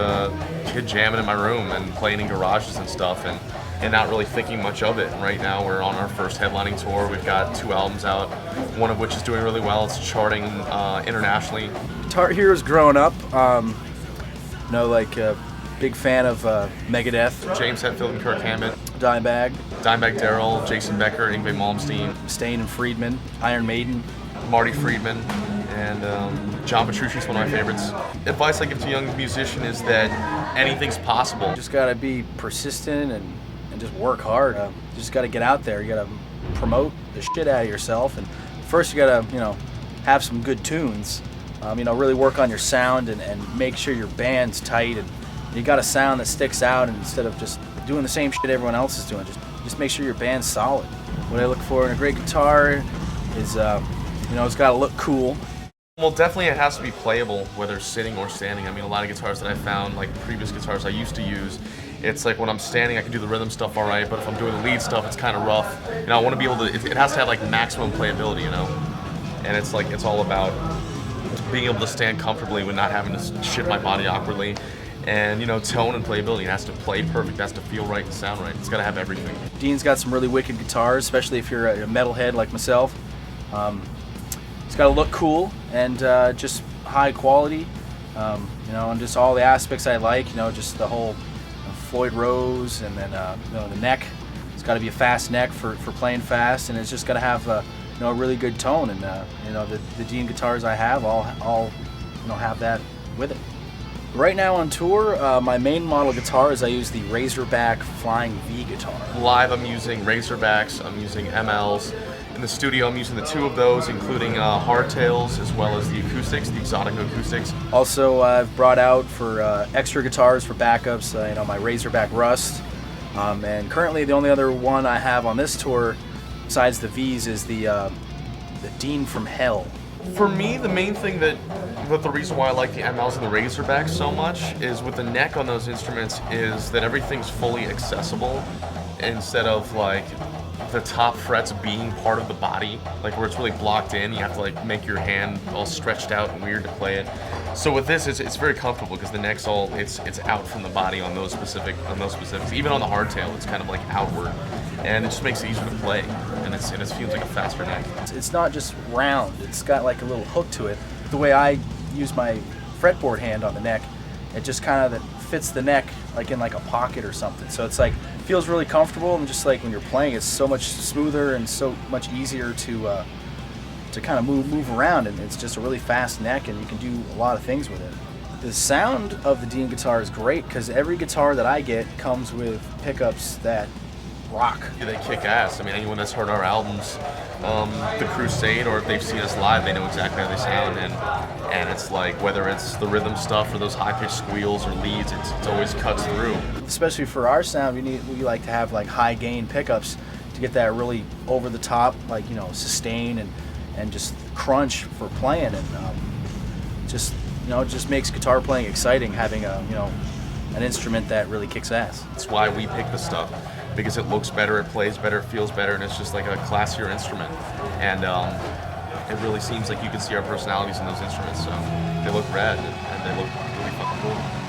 a kid jamming in my room and playing in garages and stuff, and not really thinking much of it. And right now we're on our first headlining tour. We've got 2 albums out, one of which is doing really well. It's charting internationally. Guitar Heroes growing up, big fan of Megadeth, James Hetfield and Kirk Hammett, Dimebag Darrell, Jason Becker, Yngwie Malmsteen, Mustaine and Friedman, Iron Maiden, Marty Friedman, and John Petrucci's one of my favorites. Advice I give to a young musician is that anything's possible. You just gotta be persistent and just work hard. You just gotta get out there. You gotta promote the shit out of yourself, and first you gotta, have some good tunes. Really work on your sound and make sure your band's tight, and you got a sound that sticks out, and instead of just doing the same shit everyone else is doing, just make sure your band's solid. What I look for in a great guitar is, it's gotta look cool. Well, definitely it has to be playable, whether sitting or standing. I mean, a lot of guitars that I found, like previous guitars I used to use, it's like when I'm standing, I can do the rhythm stuff all right, but if I'm doing the lead stuff, it's kind of rough. I want to be able to, it has to have like maximum playability, And it's like, it's all about being able to stand comfortably with not having to shift my body awkwardly. And, tone and playability. It has to play perfect, it has to feel right and sound right. It's got to have everything. Dean's got some really wicked guitars, especially if you're a metalhead like myself. It's got to look cool and just high quality, and just all the aspects I like, just the whole Floyd Rose, and then, the neck. It's got to be a fast neck for playing fast, and it's just got to have, a really good tone. And, the Dean guitars I have all have that with it. Right now on tour, my main model guitars, I use the Razorback Flying V guitar. Live I'm using Razorbacks, I'm using MLs. In the studio I'm using the 2 of those, including hardtails as well as the acoustics, the exotic acoustics. Also, I've brought out for extra guitars for backups, my Razorback Rust. And currently the only other one I have on this tour, besides the V's, is the Dean from Hell. For me, the main thing that the reason why I like the MLs and the Razorbacks so much is with the neck on those instruments is that everything's fully accessible instead of like the top frets being part of the body, like where it's really blocked in. You have to like make your hand all stretched out and weird to play it. So with this, it's very comfortable because the neck's all it's out from the body on those specifics. Even on the hardtail, it's kind of like outward, and it just makes it easier to play. And it feels like a faster neck. It's not just round; it's got like a little hook to it. The way I use my fretboard hand on the neck, it just kind of fits the neck like in like a pocket or something. So it's like feels really comfortable, and just like when you're playing, it's so much smoother and so much easier to kind of move around, and it's just a really fast neck, and you can do a lot of things with it. The sound of the Dean guitar is great because every guitar that I get comes with pickups that rock. They kick ass. I mean, anyone that's heard our albums, The Crusade, or if they've seen us live, they know exactly how they sound. And it's like, whether it's the rhythm stuff or those high-pitched squeals or leads, it always cuts through. Especially for our sound, we like to have like high-gain pickups to get that really over-the-top, like, sustain and just crunch for playing. And it just makes guitar playing exciting, having an instrument that really kicks ass. That's why we pick the stuff, because it looks better, it plays better, it feels better, and it's just like a classier instrument. And it really seems like you can see our personalities in those instruments, so they look rad and they look really fucking cool.